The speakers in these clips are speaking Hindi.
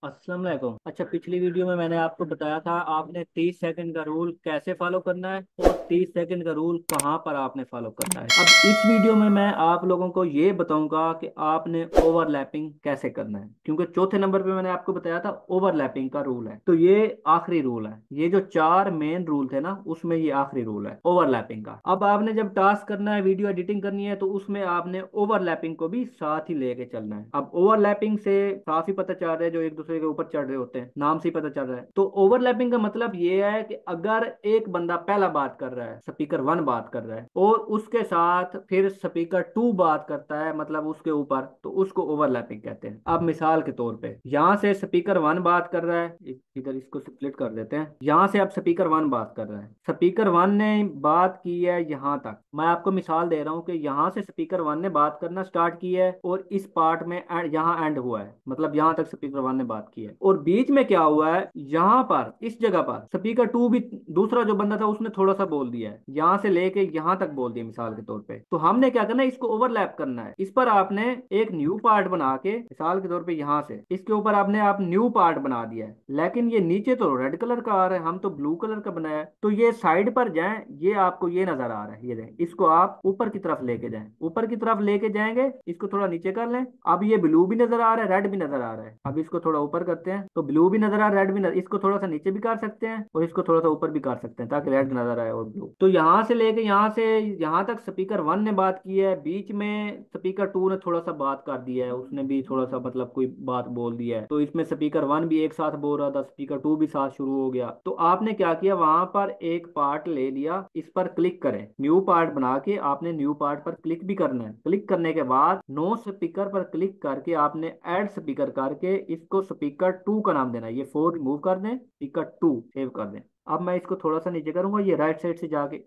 अस्सलाम वालेकुम। अच्छा, पिछली वीडियो में मैंने आपको बताया था आपने 30 सेकंड का रूल कैसे फॉलो करना है और 30 सेकंड का रूल कहाँ पर आपने फॉलो करना है। अब इस वीडियो में मैं आप लोगों को ये बताऊंगा कि आपने ओवरलैपिंग कैसे करना है, क्योंकि चौथे नंबर पे मैंने आपको बताया था ओवरलैपिंग का रूल है, तो ये आखिरी रूल है। ये जो चार मेन रूल थे ना, उसमें ये आखिरी रूल है ओवरलैपिंग का। अब आपने जब टास्क करना है, वीडियो एडिटिंग करनी है, तो उसमें आपने ओवरलैपिंग को भी साथ ही लेके चलना है। अब ओवरलैपिंग से साफ ही पता चल रहा है, जो एक दूसरे के ऊपर चढ़ रहे होते हैं, नाम से ही पता चल रहा है। तो ओवरलैपिंग का मतलब ये है कि अगर एक बंदा पहला बात कर रहा है, स्पीकर वन बात कर रहा है, और उसके साथ फिर स्पीकर टू बात करता है, मतलब उसके ऊपर, तो उसको ओवरलैपिंग कहते हैं। अब मिसाल के तौर पे यहाँ से स्पीकर वन बात कर रहा है, इधर इसको स्प्लिट कर देते हैं। यहाँ से अब स्पीकर वन बात कर रहा है, स्पीकर वन ने बात की है यहाँ तक। मैं आपको मिसाल दे रहा हूँ कि यहाँ से स्पीकर वन ने बात करना स्टार्ट की है और इस पार्ट में यहाँ एंड हुआ है, मतलब यहाँ तक स्पीकर वन ने बात की है। और बीच में क्या हुआ है, यहाँ पर इस जगह पर स्पीकर टू भी, दूसरा जो बंदा था उसने थोड़ा सा बोल दिया है, यहाँ से लेके यहाँ तक बोल दिया मिसाल के तौर पे। तो हमने क्या करना है, इसको ओवरलैप करना है। इस पर आपने एक न्यू पार्ट बना के, मिसाल के तौर पे यहाँ से इसके ऊपर आपने आप न्यू पार्ट बना दिया है, लेकिन ये नीचे तो रेड कलर का आ रहा है, हम तो ब्लू कलर का बनाया है। तो ये साइड पर जाएं, ये आपको ये नजर आ रहा है, ये देखें, इसको आप ऊपर की तरफ लेके जाएं, ऊपर की तरफ लेके जाएंगे, इसको थोड़ा नीचे कर लें। अब ये ब्लू भी नजर आ रहा है, रेड भी नजर आ रहा है। अब इसको थोड़ा ऊपर करते हैं, तो ब्लू भी नजर आ रहा है, रेड भी नजर, इसको थोड़ा सा नीचे भी कर सकते हैं और इसको थोड़ा सा ऊपर भी कर सकते हैं, ताकि रेड नजर आए और ब्लू। तो यहाँ से लेके यहाँ से यहाँ तक स्पीकर वन ने बात की है, बीच में स्पीकर टू ने थोड़ा सा बात कर दिया है, उसने भी थोड़ा सा मतलब कोई बात बोल दिया है, तो इसमें स्पीकर वन भी एक साथ बोल रहा था, स्पीकर टू भी साथ शुरू हो गया। तो आपने क्या किया, वहां पर एक पार्ट ले लिया, इस पर क्लिक करें, न्यू पार्ट बना के आपने न्यू पार्ट पर क्लिक भी करना है। क्लिक करने के बाद नो स्पीकर पर क्लिक करके आपने ऐड स्पीकर करके इसको स्पीकर टू का नाम देना है। ये फोर रिमूव कर दें, स्पीकर टू सेव कर दें। अब मैं इसको थोड़ा सा नीचे करूंगा, ये राइट साइड से जाके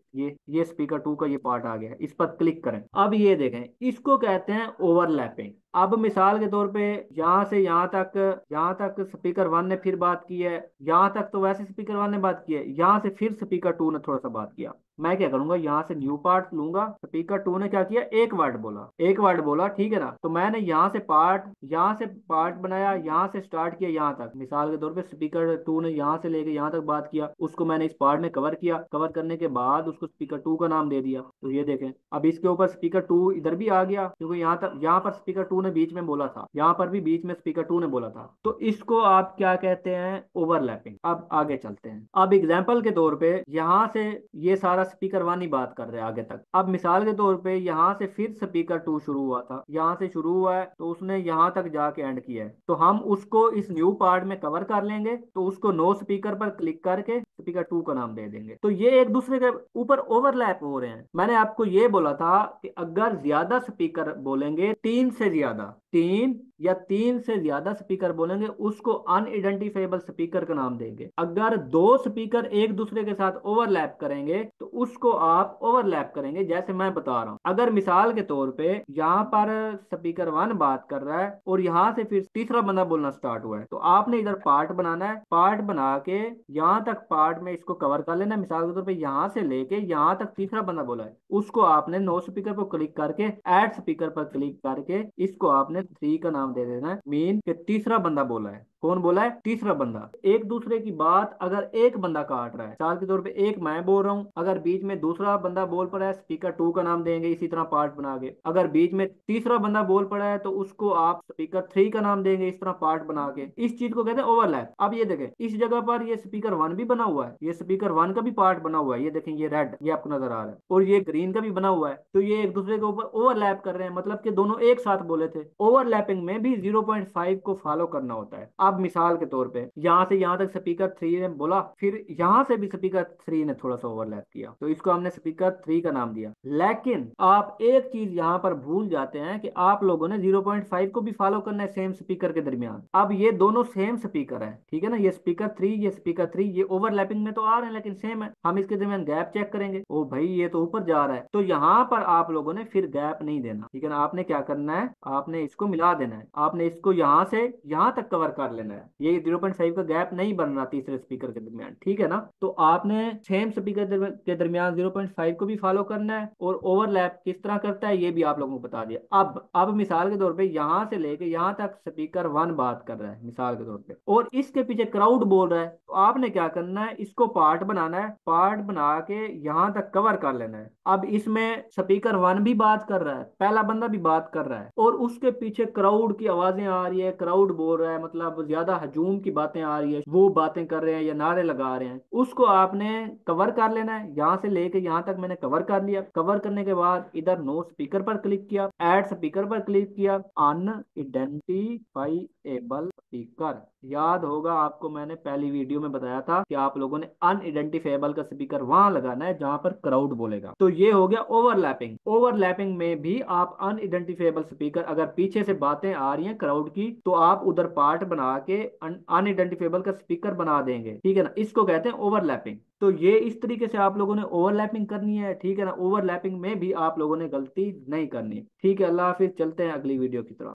ये स्पीकर टू का ये पार्ट आ गया है, इस पर क्लिक करें। अब ये देखें, इसको कहते हैं ओवरलैपिंग। अब मिसाल के तौर पे यहाँ से यहाँ तक स्पीकर वन ने फिर बात की है, यहाँ तक तो वैसे स्पीकर वन ने बात की है, यहाँ से फिर स्पीकर टू ने थोड़ा सा बात किया। मैं क्या करूंगा, यहाँ से न्यू पार्ट लूंगा, स्पीकर टू ने क्या किया, एक वर्ड बोला, एक वर्ड बोला, ठीक है ना। तो मैंने यहाँ से पार्ट बनाया, यहाँ से स्टार्ट किया यहाँ तक। मिसाल के तौर पे स्पीकर टू ने यहाँ से लेके यहाँ तक बात किया, उसको मैंने इस पार्ट में कवर किया, कवर करने के बाद उसको स्पीकर टू का नाम दे दिया। तो ये देखें, अब इसके ऊपर स्पीकर टू इधर भी आ गया, क्योंकि यहाँ पर स्पीकर टू ने बीच में बोला था, यहाँ पर भी बीच में स्पीकर टू ने बोला था। तो इसको आप क्या कहते हैं, ओवरलैपिंग। अब आगे चलते हैं। अब एग्जाम्पल के तौर पे यहाँ से ये सारा स्पीकर वन ही बात कर रहे हैं आगे तक। अब मिसाल के तौर पे यहाँ से फिर स्पीकर टू शुरू हुआ था, यहाँ से शुरू हुआ है, तो उसने यहाँ तक जाके एंड किया है। तो हम उसको इस न्यू पार्ट में कवर कर लेंगे, तो उसको नो स्पीकर पर क्लिक करके स्पीकर टू का नाम दे देंगे। तो ये एक दूसरे के ऊपर ओवरलैप हो रहे हैं। मैंने आपको ये बोला था कि अगर ज्यादा स्पीकर बोलेंगे, तीन से ज्यादा, तीन या तीन से ज्यादा स्पीकर बोलेंगे, उसको अनआइडेंटिफाइबल स्पीकर का नाम देंगे। अगर दो स्पीकर एक दूसरे के साथ ओवरलैप करेंगे, तो उसको आप ओवरलैप करेंगे, जैसे मैं बता रहा हूं। अगर मिसाल के तौर पे यहाँ पर स्पीकर वन बात कर रहा है और यहाँ से फिर तीसरा बंदा बोलना स्टार्ट हुआ है, तो आपने इधर पार्ट बनाना है, पार्ट बना के यहाँ तक पार्ट में इसको कवर कर लेना है। मिसाल के तौर पे यहाँ से लेके यहाँ तक तीसरा बंदा बोला है, उसको आपने नो स्पीकर पर क्लिक करके ऐड स्पीकर पर क्लिक करके इसको आपने थ्री का नाम दे देना है, मीन कि तीसरा बंदा बोला है। कौन बोला है, तीसरा बंदा। एक दूसरे की बात अगर एक बंदा काट रहा है, मिसाल के तौर पे एक मैं बोल रहा हूँ, अगर बीच में दूसरा बंदा बोल पड़ा है, स्पीकर टू का नाम देंगे, इसी तरह पार्ट बना के। अगर बीच में तीसरा बंदा बोल पड़ा है, तो उसको आप स्पीकर थ्री का नाम देंगे, इस तरह पार्ट बना के। इस चीज को कहते हैं ओवरलैप। अब ये देखें, इस जगह पर ये स्पीकर वन भी बना हुआ है, ये स्पीकर वन का भी पार्ट बना हुआ है, ये देखें, ये रेड, ये आपको नजर आ रहा है, और ये ग्रीन का भी बना हुआ है। तो ये एक दूसरे के ऊपर ओवरलैप कर रहे हैं, मतलब कि दोनों एक साथ बोले थे। ओवरलैपिंग में भी 0.5 को फॉलो करना होता है। अब मिसाल के तौर पे यहाँ से यहाँ तक स्पीकर थ्री ने बोला, फिर यहाँ से भी स्पीकर थ्री ने थोड़ा सा ओवरलैप किया, तो इसको हमने स्पीकर थ्री का नाम दिया। लेकिन आप एक चीज यहाँ पर भूल जाते हैं कि आप लोगों ने 0.5 को भी फॉलो करना है सेम स्पीकर के दरमियान। अब ये दोनों सेम स्पीकर है, ठीक है ना, ये स्पीकर थ्री, ये स्पीकर थ्री, ये ओवरलैपिंग में तो आ रहे हैं लेकिन सेम है। हम इसके दरमियान गैप चेक करेंगे, ओ भाई ये तो ऊपर जा रहा है, तो यहाँ पर आप लोगों ने फिर गैप नहीं देना, ठीक है ना। आपने क्या करना है, आपने इसको मिला देना है, आपने इसको यहाँ से यहाँ तक कवर कर लेना है, ये 0.5 का गैप नहीं बनना तीसरे स्पीकर के दरमियान, ठीक है ना। तो आपने सेम स्पीकर के दरमियान 0.5 को भी फॉलो करना है, और ओवरलैप किस तरह करता है ये भी आप लोगों को बता दिया। अब मिसाल के तौर पे यहाँ से लेके यहाँ तक स्पीकर 1 बात कर रहा है मिसाल के तौर पे, और इसके पीछे क्राउड बोल रहा है, तो आपने क्या करना है, इसको पार्ट बनाना है, पार्ट बना के यहाँ तक कवर कर लेना है। अब इसमें स्पीकर 1 भी बात कर रहा है, पहला बंदा भी बात कर रहा है, और उसके पीछे क्राउड की आवाजें आ रही है, क्राउड बोल रहा है, मतलब ज्यादा हजूम की बातें आ रही है, वो बातें कर रहे हैं या नारे लगा रहे हैं, उसको आपने कवर कर लेना है। यहाँ से लेके यहाँ तक मैंने कवर कर लिया। कवर करने के बाद इधर नो स्पीकर पर क्लिक किया, ऐड स्पीकर पर क्लिक किया, अनइडेंटिफाइएबल स्पीकर। याद होगा आपको मैंने पहली वीडियो में बताया था कि आप लोगों ने अनइडेंटिफाइबल का स्पीकर वहां लगाना है जहां पर क्राउड बोलेगा। तो ये हो गया ओवरलैपिंग। ओवरलैपिंग में भी आप अनइडेंटिफाइबल स्पीकर, अगर पीछे से बातें आ रही हैं क्राउड की, तो आप उधर पार्ट बना के अनइडेंटिफाइबल का स्पीकर बना देंगे, ठीक है ना। इसको कहते हैं ओवरलैपिंग। तो ये इस तरीके से आप लोगों ने ओवरलैपिंग करनी है, ठीक है ना। ओवरलैपिंग में भी आप लोगों ने गलती नहीं करनी, ठीक है। अल्लाह हाफिज, चलते हैं अगली वीडियो की तरफ।